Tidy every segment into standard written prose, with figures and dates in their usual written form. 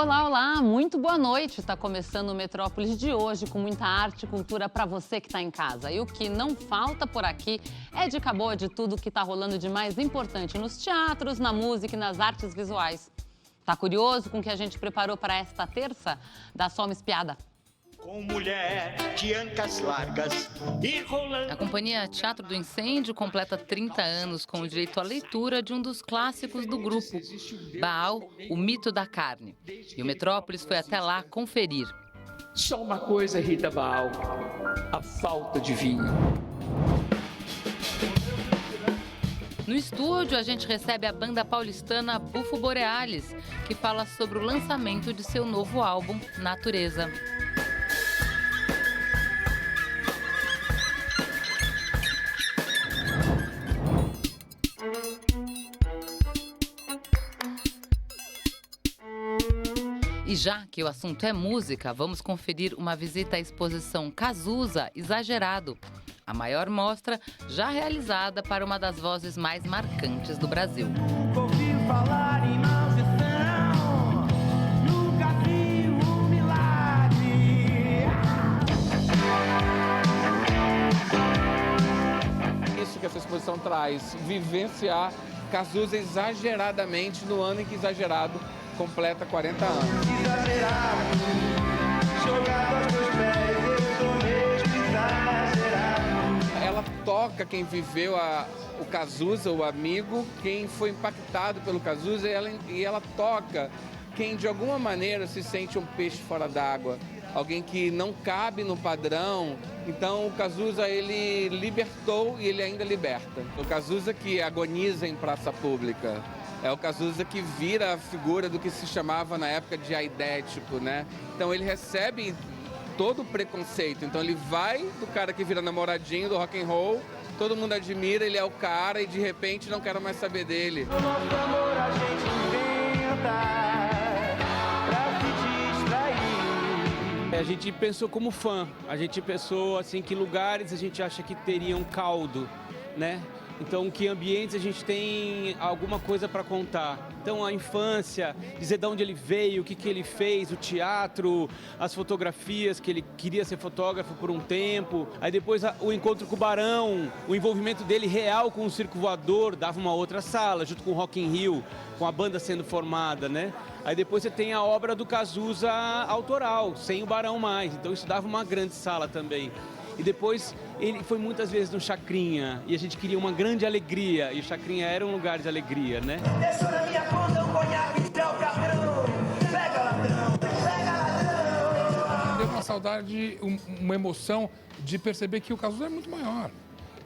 Olá, olá, muito boa noite. Está começando o Metrópolis de hoje com muita arte e cultura para você que está em casa. E o que não falta por aqui é dica boa de tudo que está rolando de mais importante nos teatros, na música e nas artes visuais. Tá curioso com o que a gente preparou para esta terça? Dá só uma espiada. Com mulher de ancas largas e rolando. A Companhia Teatro do Incêndio completa 30 anos com o direito à leitura de um dos clássicos do grupo, Baal, o Mito da Carne. E o Metrópolis foi até lá conferir. Só uma coisa irrita Baal: a falta de vinho. No estúdio, a gente recebe a banda paulistana Bufo Borealis, que fala sobre o lançamento de seu novo álbum, Natureza. E já que o assunto é música, vamos conferir uma visita à exposição Cazuza Exagerado, a maior mostra já realizada para uma das vozes mais marcantes do Brasil. Nunca ouvi falar em maldição, nunca vi um milagre. Isso que essa exposição traz, vivenciar Cazuza exageradamente no ano em que Exagerado completa 40 anos. Exagerado, jogado aos teus pés, eu sou mesmo exagerado. Ela toca quem viveu o Cazuza, o amigo, quem foi impactado pelo Cazuza, e ela toca quem de alguma maneira se sente um peixe fora d'água, alguém que não cabe no padrão. Então o Cazuza, ele libertou e ele ainda liberta. O Cazuza que agoniza em praça pública. É o Cazuza que vira a figura do que se chamava na época de aidético, né? Então ele recebe todo o preconceito. Então ele vai do cara que vira namoradinho do rock and roll, todo mundo admira, ele é o cara e de repente não quero mais saber dele. No nosso amor a gente inventa pra se distrair. A gente pensou como fã, a gente pensou assim que lugares a gente acha que teriam caldo, né? Então, que ambientes a gente tem alguma coisa para contar. Então, a infância, dizer de onde ele veio, o que ele fez, o teatro, as fotografias, que ele queria ser fotógrafo por um tempo. Aí depois o encontro com o Barão, o envolvimento dele real com o Circo Voador, dava uma outra sala, junto com o Rock in Rio, com a banda sendo formada, né? Aí depois você tem a obra do Cazuza autoral, sem o Barão mais. Então, isso dava uma grande sala também. E depois ele foi muitas vezes no Chacrinha e a gente queria uma grande alegria e o Chacrinha era um lugar de alegria, né? Deixa na minha conta um conhaque, é o cabrão. Pega ladrão, pega ladrão. Deu uma saudade, uma emoção de perceber que o Cazuza é muito maior.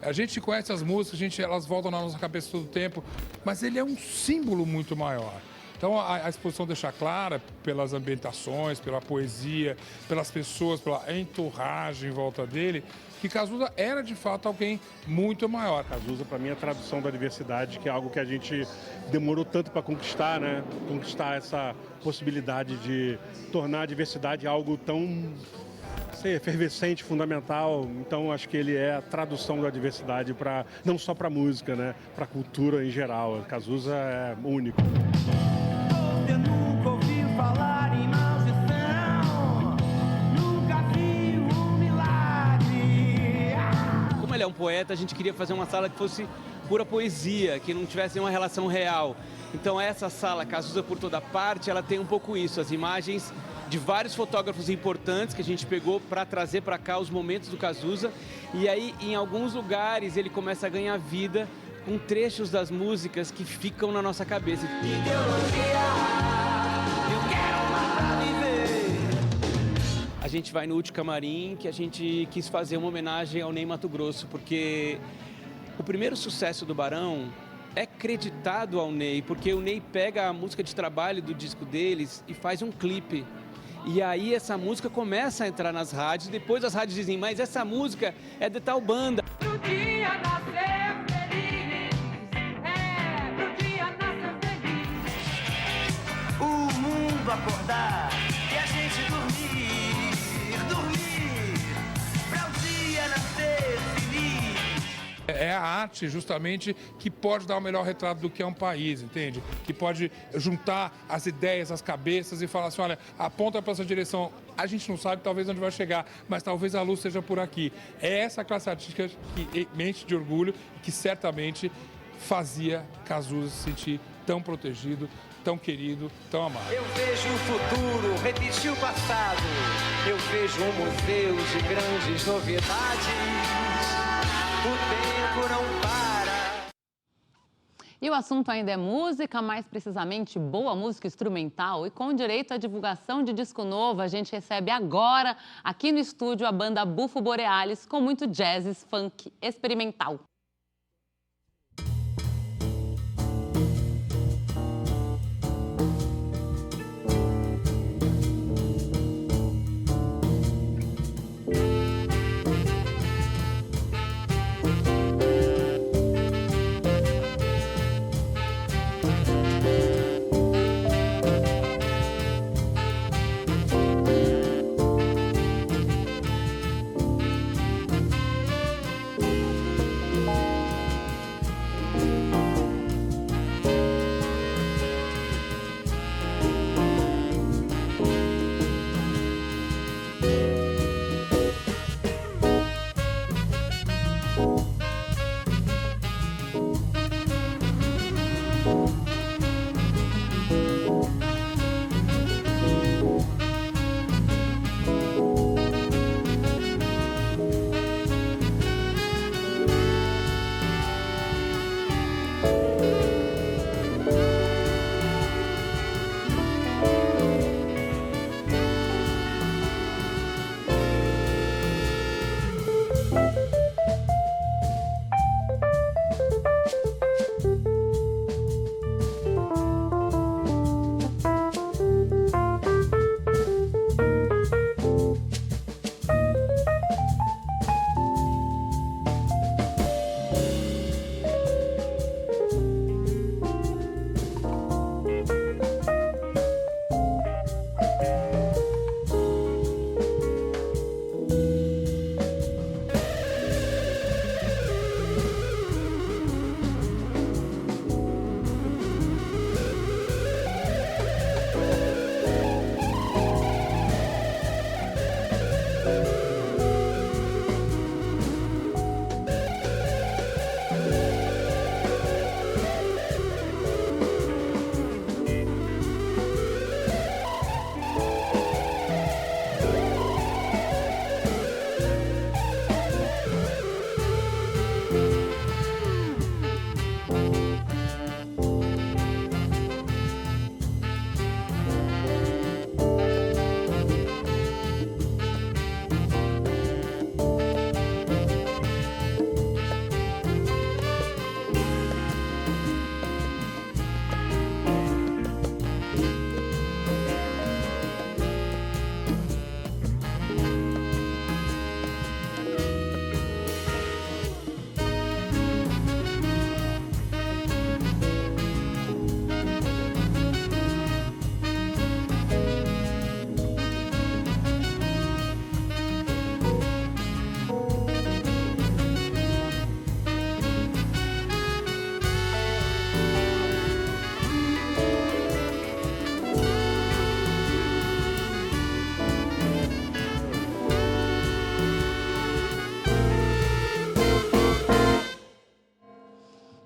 A gente conhece as músicas, elas voltam na nossa cabeça todo o tempo, mas ele é um símbolo muito maior. Então a exposição deixa clara, pelas ambientações, pela poesia, pelas pessoas, pela entourage em volta dele, que Cazuza era de fato alguém muito maior. Cazuza, para mim, é a tradução da diversidade, que é algo que a gente demorou tanto para conquistar, né? Conquistar essa possibilidade de tornar a diversidade algo tão efervescente, fundamental. Então acho que ele é a tradução da diversidade para não só para a música, né? Para a cultura em geral. Cazuza é único. Eu nunca ouvi falar em maldição, nunca vi um milagre. Como ele é um poeta, a gente queria fazer uma sala que fosse pura poesia, que não tivesse nenhuma relação real. Então essa sala, Cazuza por toda parte, ela tem um pouco isso, as imagens de vários fotógrafos importantes que a gente pegou para trazer para cá os momentos do Cazuza. E aí, em alguns lugares, ele começa a ganhar vida com trechos das músicas que ficam na nossa cabeça. Ideologia, eu quero matar viver. A gente vai no Último Camarim, que a gente quis fazer uma homenagem ao Ney Matogrosso, porque o primeiro sucesso do Barão é creditado ao Ney, porque o Ney pega a música de trabalho do disco deles e faz um clipe. E aí essa música começa a entrar nas rádios, depois as rádios dizem, mas essa música é de tal banda. Pro dia nascer feliz, pro dia nascer feliz. O mundo acordar e a gente dormir, pra o dia nascer feliz. É a arte, justamente, que pode dar o melhor retrato do que é um país, entende? Que pode juntar as ideias, as cabeças e falar assim, olha, aponta para essa direção. A gente não sabe, talvez, onde vai chegar, mas talvez a luz seja por aqui. É essa classe artística que mente de orgulho, que certamente fazia Cazuza se sentir tão protegido, tão querido, tão amado. Eu vejo o futuro repetir o passado. Eu vejo um museu de grandes novidades. O tempo não para. E o assunto ainda é música, mais precisamente boa música instrumental. E com direito à divulgação de disco novo, a gente recebe agora, aqui no estúdio, a banda Bufo Borealis, com muito jazz, funk experimental.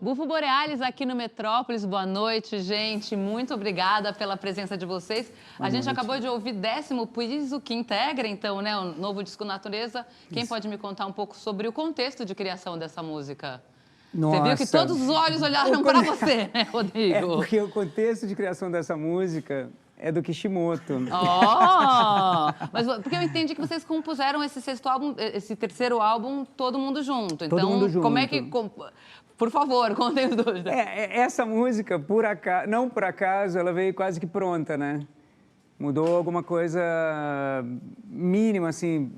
Bufo Borealis aqui no Metrópolis, boa noite, gente. Muito obrigada pela presença de vocês. A gente acabou de ouvir 10º Piso, que integra, então, né, o novo disco Natureza. Quem pode me contar um pouco sobre o contexto de criação dessa música? Nossa. Você viu que todos os olhos olharam para você, né, Rodrigo? É porque o contexto de criação dessa música é do Kishimoto. Mas porque eu entendi que vocês compuseram esse sexto álbum, esse terceiro álbum, todo mundo junto. Então, todo mundo junto. Como é que... Por favor, contem os dois. Essa música, não por acaso, ela veio quase que pronta, né? Mudou alguma coisa mínima, assim.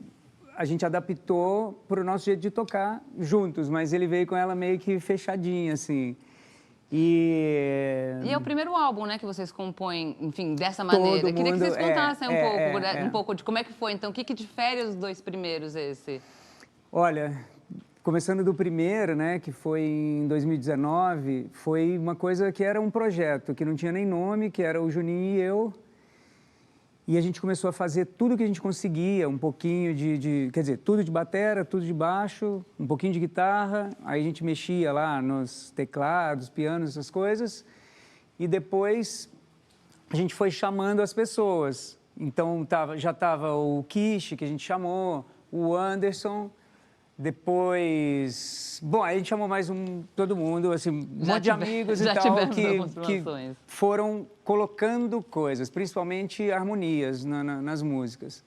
A gente adaptou para o nosso jeito de tocar juntos, mas ele veio com ela meio que fechadinha, assim. E é o primeiro álbum, né, que vocês compõem, enfim, dessa maneira. Queria que vocês contassem um pouco de como é que foi, então. O que difere os dois primeiros, esse? Olha, começando do primeiro, né, que foi em 2019, foi uma coisa que era um projeto, que não tinha nem nome, que era o Juninho e eu. E a gente começou a fazer tudo que a gente conseguia, um pouquinho quer dizer, tudo de batera, tudo de baixo, um pouquinho de guitarra. Aí a gente mexia lá nos teclados, pianos, essas coisas. E depois a gente foi chamando as pessoas. Então já estava o Kish, que a gente chamou, o Anderson. Depois, bom, aí a gente chamou mais todo mundo, assim, um monte de amigos e tal, que foram colocando coisas, principalmente harmonias nas músicas.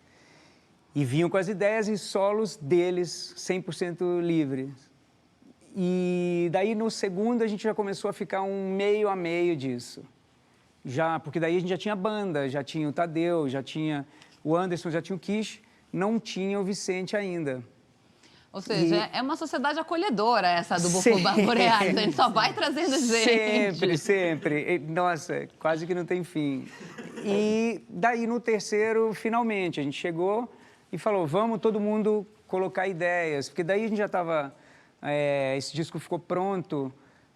E vinham com as ideias e solos deles 100% livres. E daí no segundo a gente já começou a ficar um meio a meio disso. Porque daí a gente já tinha banda, já tinha o Tadeu, já tinha o Anderson, já tinha o Kish, não tinha o Vicente ainda. Ou seja, é uma sociedade acolhedora essa do Bufu Borealis, a gente só vai trazendo gente. Sempre, sempre. Nossa, quase que não tem fim. E daí no terceiro, finalmente, a gente chegou e falou, vamos todo mundo colocar ideias, porque daí a gente já estava, esse disco ficou pronto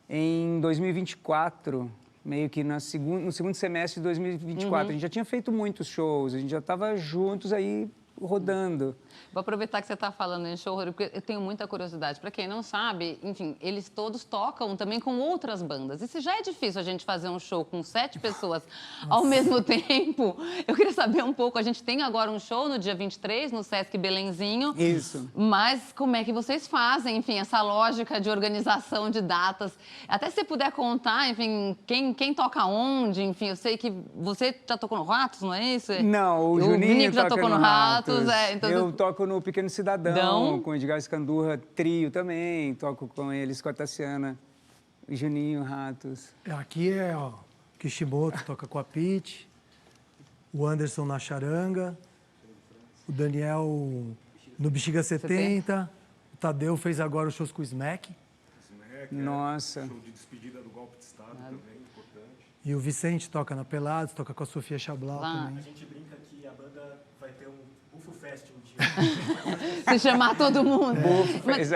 em 2024, meio que no segundo semestre de 2024. A gente já tinha feito muitos shows, a gente já estava juntos aí, rodando. Vou aproveitar que você está falando em show, porque eu tenho muita curiosidade. Para quem não sabe, enfim, eles todos tocam também com outras bandas. E se já é difícil a gente fazer um show com 7 pessoas ao mesmo tempo, eu queria saber um pouco. A gente tem agora um show no dia 23, no Sesc Belenzinho. Isso. Mas como é que vocês fazem, enfim, essa lógica de organização de datas? Até se você puder contar, enfim, quem toca onde, enfim, eu sei que você já tocou no Ratos, não é isso? Não, o Juninho já tocou no Ratos. Então eu toco no Pequeno Cidadão, com o Edgar Escandurra, trio também, toco com eles, com a Tassiana, Juninho, Ratos. Aqui é o Kishimoto, toca com a Pete, o Anderson na charanga, o Daniel no Bexiga 70, o Tadeu fez agora os shows com o Smack. Nossa. Show de despedida do Golpe de Estado também, importante. E o Vicente toca na Pelados, toca com a Sofia Chablau também. A gente brinca que a banda vai ter um Bufo Fest um dia. Se chamar todo mundo. Mas,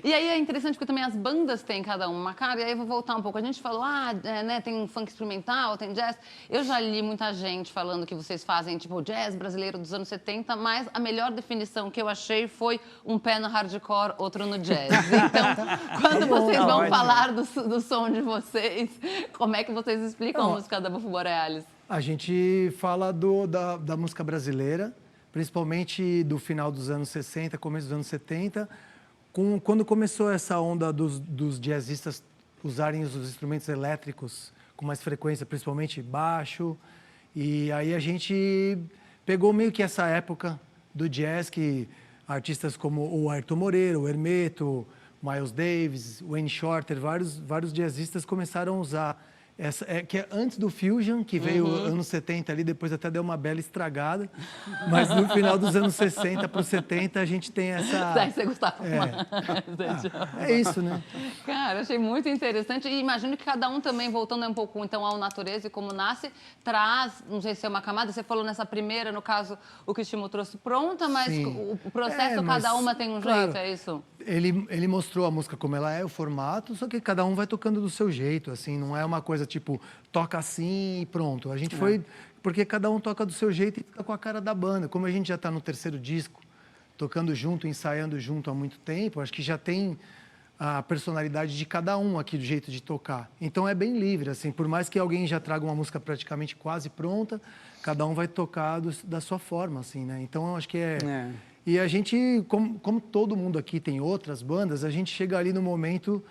e aí é interessante porque também as bandas têm cada uma cara. E aí eu vou voltar um pouco. A gente falou, né, tem funk experimental, tem jazz. Eu já li muita gente falando que vocês fazem tipo jazz brasileiro dos anos 70, mas a melhor definição que eu achei foi um pé no hardcore, outro no jazz. Então, quando vocês vão falar do som de vocês, como é que vocês explicam a música da Bufo Borealis? A gente fala da música brasileira, principalmente do final dos anos 60, começo dos anos 70, quando começou essa onda dos jazzistas usarem os instrumentos elétricos com mais frequência, principalmente baixo, e aí a gente pegou meio que essa época do jazz que artistas como o Ayrton Moreira, o Hermeto, Miles Davis, Wayne Shorter, vários jazzistas começaram a usar que é antes do Fusion, que veio anos 70 ali, depois até deu uma bela estragada. Mas no final dos anos 60 para os 70, a gente tem essa... Você gostava mais. É isso, né? Cara, achei muito interessante. E imagino que cada um também, voltando um pouco então ao Natureza e como nasce, traz, não sei se é uma camada, você falou nessa primeira, no caso, o Kishimo trouxe pronta, mas o processo, cada uma tem um jeito, é isso? Ele mostrou a música como ela é, o formato, só que cada um vai tocando do seu jeito, assim, não é uma coisa tipo, toca assim e pronto. A gente foi, porque cada um toca do seu jeito e fica com a cara da banda. Como a gente já está no terceiro disco, tocando junto, ensaiando junto há muito tempo, acho que já tem a personalidade de cada um aqui, do jeito de tocar. Então é bem livre, assim, por mais que alguém já traga uma música praticamente quase pronta, cada um vai tocar da sua forma, assim, né? Então eu acho que E a gente, como todo mundo aqui tem outras bandas, a gente chega ali no momento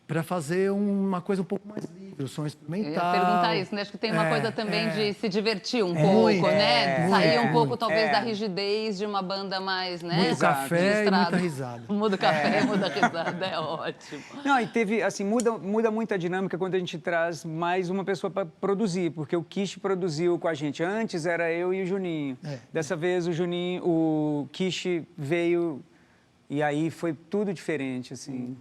para fazer uma coisa um pouco mais livre, o som instrumental. Eu ia perguntar isso, né? Acho que tem uma coisa também de se divertir um pouco, né? Sair um pouco, talvez, da rigidez de uma banda mais, né? Muda o café e muita risada. Muda o café e muda a risada, é ótimo. Não, e teve, assim, muda muito a dinâmica quando a gente traz mais uma pessoa para produzir, porque o Kish produziu com a gente. Antes era eu e o Juninho. Dessa vez o Kish veio e aí foi tudo diferente, assim.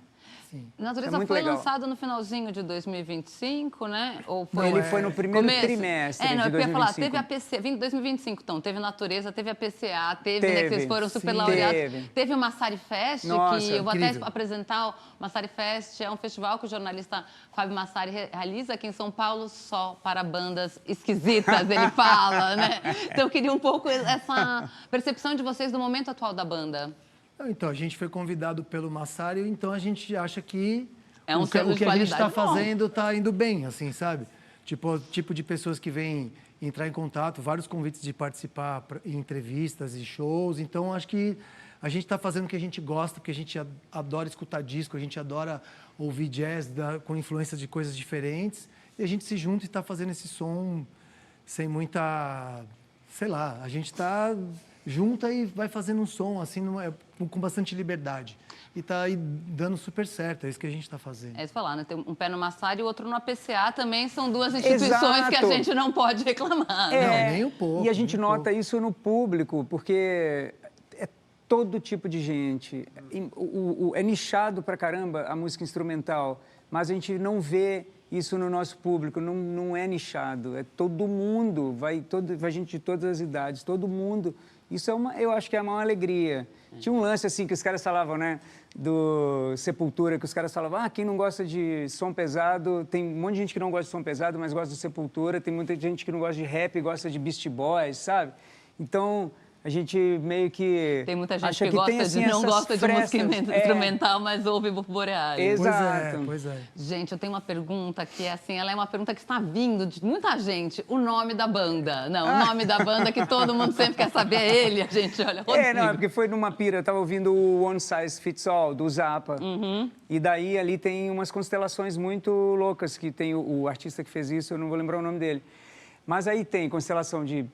Sim. Natureza Isso é muito foi legal. lançado no finalzinho de 2025, né? Ou Não, foi ele foi no primeiro começo? trimestre não, de eu ia falar, 2025. teve a PC, 2025, então, teve Natureza, teve a PCA, teve, né, Teve, que vocês foram super sim, laureados. teve. O Massari Fest, Nossa, que eu vou incrível. até apresentar. O Massari Fest é um festival que o jornalista Fábio Massari realiza aqui em São Paulo só para bandas esquisitas, ele fala, né? Então, eu queria um pouco essa percepção de vocês do momento atual da banda. Então, a gente foi convidado pelo Massari, então a gente acha que É um o que selo de a gente está qualidade bom. fazendo está indo bem, assim, sabe? Tipo de pessoas que vêm entrar em contato, vários convites de participar em entrevistas e shows. Então, acho que a gente está fazendo o que a gente gosta, porque a gente adora escutar disco, a gente adora ouvir jazz com influências de coisas diferentes. E a gente se junta e está fazendo esse som sem muita... Sei lá, a gente está junta e vai fazendo um som, assim, com bastante liberdade. E tá aí dando super certo, é isso que a gente está fazendo. É isso falar, né? Tem um pé no Massari e o outro no APCA também, são duas instituições que a Exato. gente não pode reclamar. É, né? Não, nem um pouco. E a gente nem um nota isso no público, porque é todo tipo de gente. É nichado pra caramba a música instrumental, mas a gente não vê isso no nosso público, não é nichado. É todo mundo, vai gente de todas as idades, todo mundo. Isso eu acho que é a maior alegria. Tinha um lance assim que os caras falavam, né, do Sepultura, que os caras falavam, quem não gosta de som pesado, tem um monte de gente que não gosta de som pesado, mas gosta do Sepultura, tem muita gente que não gosta de rap, gosta de Beastie Boys, sabe? Então, a gente meio que Tem muita gente acha que gosta tem, assim, não essas gosta de música frestas. instrumental, mas ouve Bufo Borealis. Exato. Pois é. Gente, eu tenho uma pergunta que é assim, ela é uma pergunta que está vindo de muita gente. O nome da banda. Não, o nome da banda que todo mundo sempre quer saber é ele, a gente olha. Rodrigo. Não, é porque foi numa pira, eu tava ouvindo o One Size Fits All, do Zappa. E daí ali tem umas constelações muito loucas, que tem o artista que fez isso, eu não vou lembrar o nome dele. Mas aí tem constelação de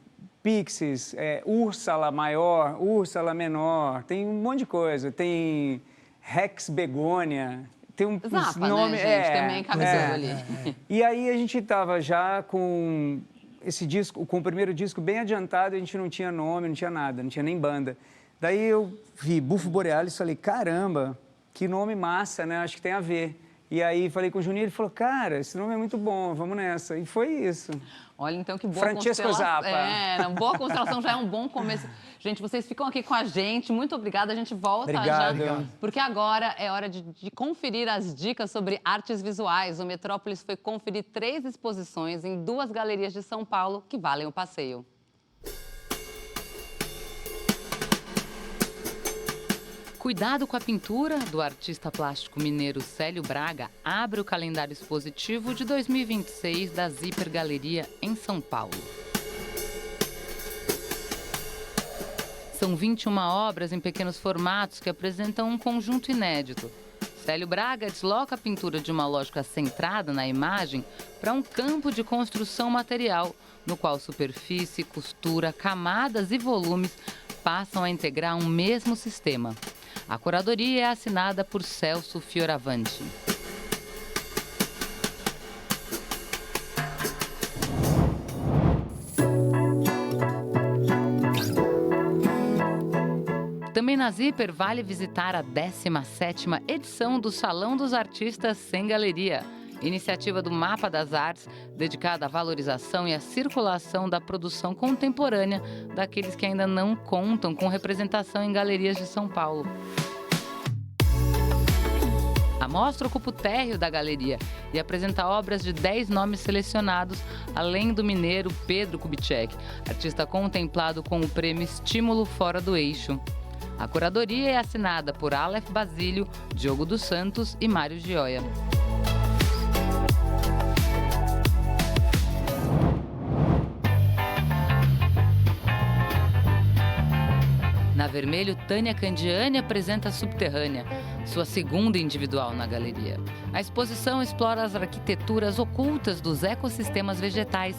Pixies, Úrsula maior, Úrsula menor, tem um monte de coisa. Tem Rex Begônia, tem um Zappa, nome... né, gente? Também cabe tudo ali. E aí a gente tava já com esse disco, com o primeiro disco bem adiantado, a gente não tinha nome, não tinha nada, não tinha nem banda. Daí eu vi Bufo Borealis e falei, caramba, que nome massa, né? Acho que tem a ver. E aí falei com o Juninho, ele falou, cara, esse nome é muito bom, vamos nessa. E foi isso. Olha, então, que boa Francesco constelação. Zappa. Uma boa constelação já é um bom começo. Gente, vocês ficam aqui com a gente. Muito obrigada. A gente volta Obrigado. já. Porque agora é hora de conferir as dicas sobre artes visuais. O Metrópolis foi conferir 3 exposições em 2 galerias de São Paulo que valem o passeio. Cuidado com a pintura, do artista plástico mineiro Célio Braga, abre o calendário expositivo de 2026 da Zíper Galeria em São Paulo. São 21 obras em pequenos formatos que apresentam um conjunto inédito. Célio Braga desloca a pintura de uma lógica centrada na imagem para um campo de construção material, no qual superfície, costura, camadas e volumes passam a integrar um mesmo sistema. A curadoria é assinada por Celso Fioravanti. Também na Zíper vale visitar a 17ª edição do Salão dos Artistas Sem Galeria, iniciativa do Mapa das Artes, dedicada à valorização e à circulação da produção contemporânea daqueles que ainda não contam com representação em galerias de São Paulo. A mostra ocupa o térreo da galeria e apresenta obras de 10 nomes selecionados, além do mineiro Pedro Kubitschek, artista contemplado com o prêmio Estímulo Fora do Eixo. A curadoria é assinada por Aleph Basílio, Diogo dos Santos e Mário Gioia. Na Vermelho, Tânia Candiani apresenta Subterrânea, sua segunda individual na galeria. A exposição explora as arquiteturas ocultas dos ecossistemas vegetais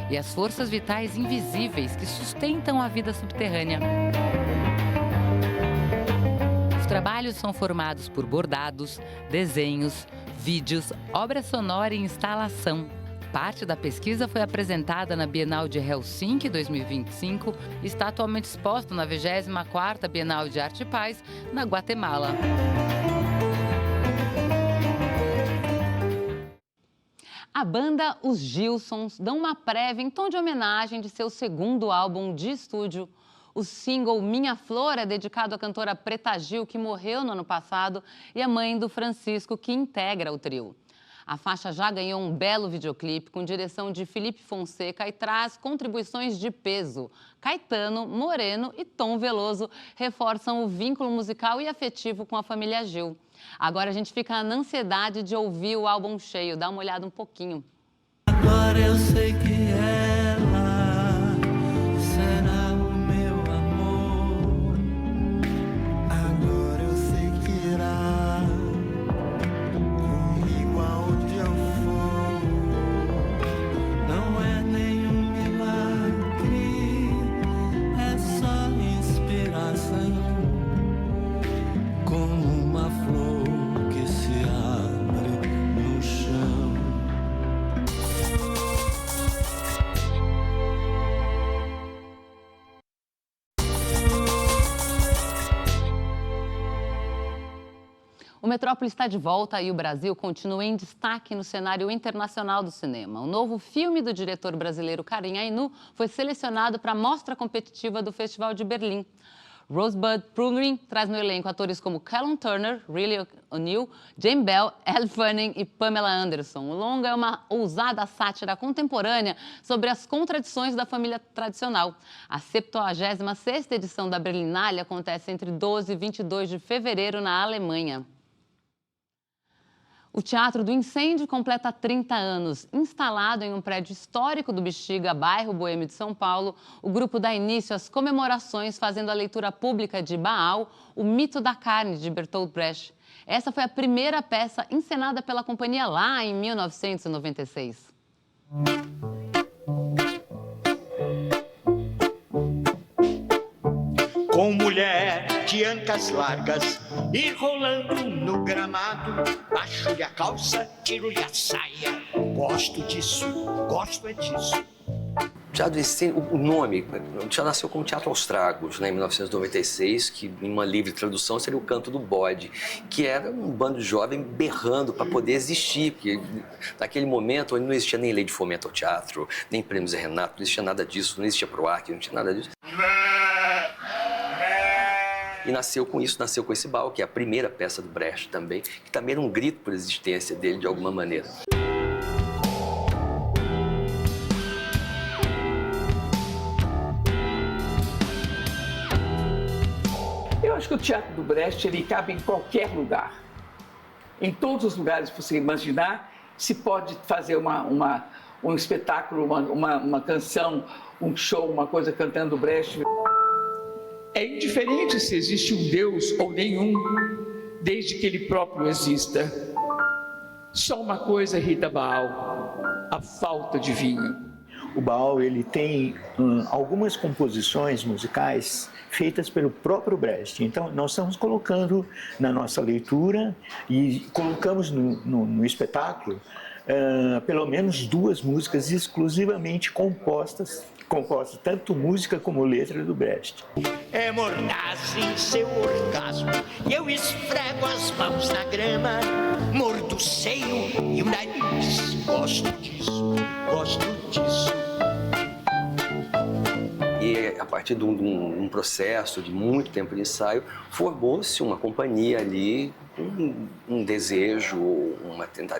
e as forças vitais invisíveis que sustentam a vida subterrânea. Os trabalhos são formados por bordados, desenhos, vídeos, obra sonora e instalação. Parte da pesquisa foi apresentada na Bienal de Helsinki 2025 e está atualmente exposta na 24ª Bienal de Arte e Paz, na Guatemala. A banda Os Gilsons dão uma prévia em tom de homenagem de seu segundo álbum de estúdio. O single Minha Flor é dedicado à cantora Preta Gil, que morreu no ano passado, e à mãe do Francisco, que integra o trio. A faixa já ganhou um belo videoclipe com direção de Felipe Fonseca e traz contribuições de peso. Caetano, Moreno e Tom Veloso reforçam o vínculo musical e afetivo com a família Gil. Agora a gente fica na ansiedade de ouvir o álbum cheio. Dá uma olhada um pouquinho. Agora eu sei que ela será o meu amor. Agora eu sei que irá comigo aonde eu for. Não é nenhum milagre, é só inspiração. Como uma flor que se abre no chão. O Metrópole está de volta e o Brasil continua em destaque no cenário internacional do cinema. O novo filme do diretor brasileiro Karim Ainu foi selecionado para a mostra competitiva do Festival de Berlim. Rosebud Prugrin traz no elenco atores como Callum Turner, Riley O'Neill, Jane Bell, Elle Fanning e Pamela Anderson. O longa é uma ousada sátira contemporânea sobre as contradições da família tradicional. A 76ª edição da Berlinale acontece entre 12 e 22 de fevereiro na Alemanha. O Teatro do Incêndio completa 30 anos. Instalado em um prédio histórico do Bexiga, bairro Boêmio de São Paulo, o grupo dá início às comemorações fazendo a leitura pública de Baal, O Mito da Carne, de Bertolt Brecht. Essa foi a primeira peça encenada pela companhia lá em 1996. Com mulher de ancas largas e rolando no gramado, baixo-lhe a calça, tiro-lhe a saia. Gosto disso, gosto é disso. Teatro Incêndio, o nome já nasceu como Teatro aos Tragos, né, em 1996, que em uma livre tradução seria o Canto do Bode, que era um bando de jovem berrando para poder existir, porque naquele momento não existia nem lei de fomento ao teatro, nem prêmios Zé Renato, não existia nada disso, não existia PROAC, não tinha nada disso. E nasceu com isso, nasceu com esse Baal, que é a primeira peça do Brecht também, que também era um grito por existência dele de alguma maneira. Eu acho que o teatro do Brecht ele cabe em qualquer lugar. Em todos os lugares que você imaginar, se pode fazer um espetáculo, uma canção, um show, uma coisa cantando Brecht. É indiferente se existe um Deus ou nenhum, desde que ele próprio exista. Só uma coisa irrita Baal, a falta de vinho. O Baal ele tem algumas composições musicais feitas pelo próprio Brecht. Então, nós estamos colocando na nossa leitura e colocamos no espetáculo pelo menos 2 músicas exclusivamente compostas tanto música como letra do Brecht. É mordaz em seu orgasmo e eu esfrego as mãos na grama, mordo o seio e o nariz. Gosto disso, gosto disso. E a partir de um processo de muito tempo de ensaio, formou-se uma companhia ali, um desejo,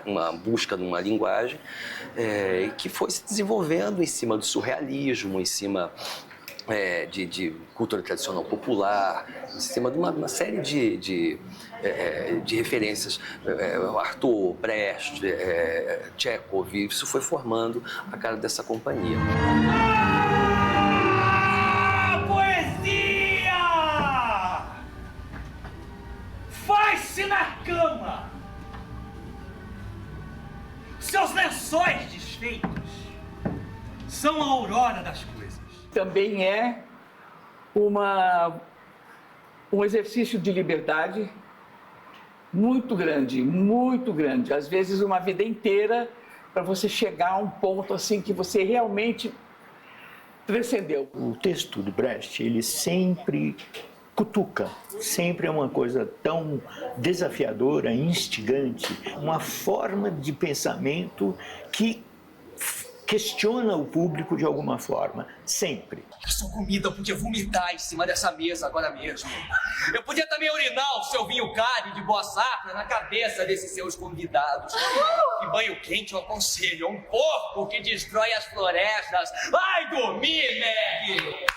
uma busca de uma linguagem que foi se desenvolvendo em cima do surrealismo, em cima de cultura tradicional popular, em cima de uma série de referências, Arthur, Brecht, Tchekov, isso foi formando a cara dessa companhia. Faz-se na cama! Seus lençóis desfeitos são a aurora das coisas. Também é um exercício de liberdade muito grande, muito grande. Às vezes uma vida inteira para você chegar a um ponto assim que você realmente transcendeu. O texto do Brecht, ele sempre cutuca. Sempre é uma coisa tão desafiadora, instigante, uma forma de pensamento que questiona o público de alguma forma, sempre. Eu sou comida, eu podia vomitar em cima dessa mesa agora mesmo. Eu podia também urinar o seu vinho cário de boa safra na cabeça desses seus convidados. E banho quente eu aconselho, um porco que destrói as florestas. Vai dormir, Meg!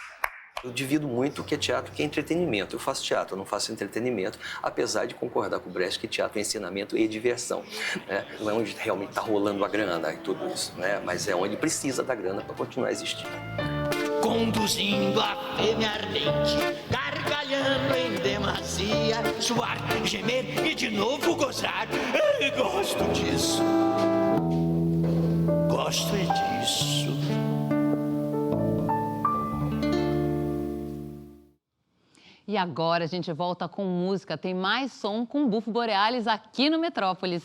Eu divido muito o que é teatro e o que é entretenimento. Eu faço teatro, eu não faço entretenimento, apesar de concordar com o Brecht que teatro é ensinamento e diversão. Né? Não é onde realmente está rolando a grana e tudo isso, né? Mas é onde precisa da grana para continuar existindo. Conduzindo a fêmea ardente, gargalhando em demasia, suar, gemer e de novo gozar. Eu gosto disso. Gosto é disso. E agora a gente volta com música. Tem mais som com Bufo Borealis aqui no Metrópolis.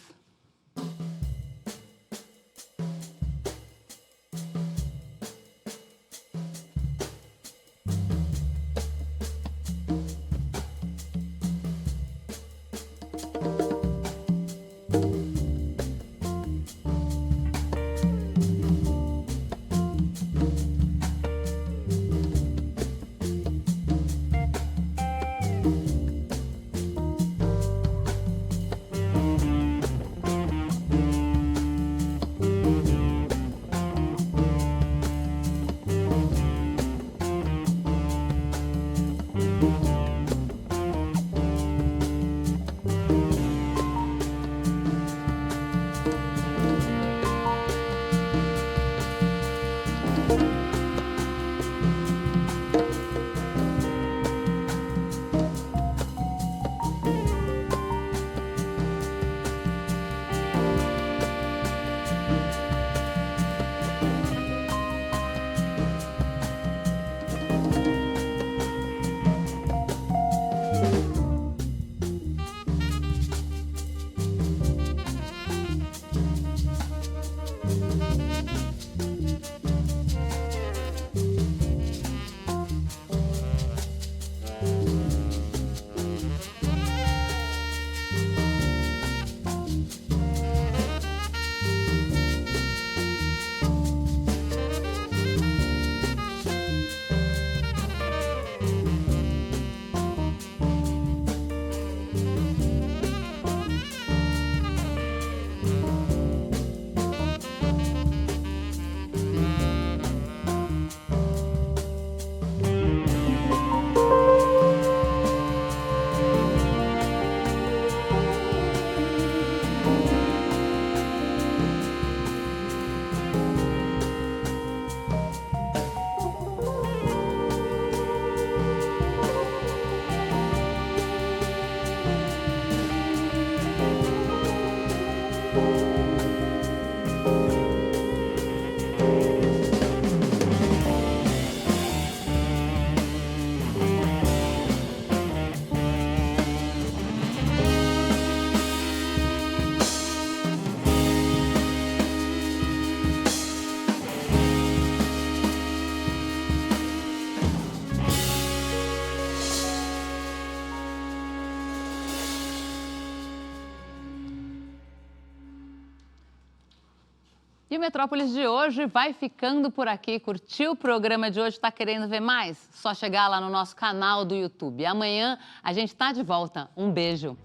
E o Metrópolis de hoje vai ficando por aqui. Curtiu o programa de hoje? Está querendo ver mais? Só chegar lá no nosso canal do YouTube. Amanhã a gente está de volta. Um beijo.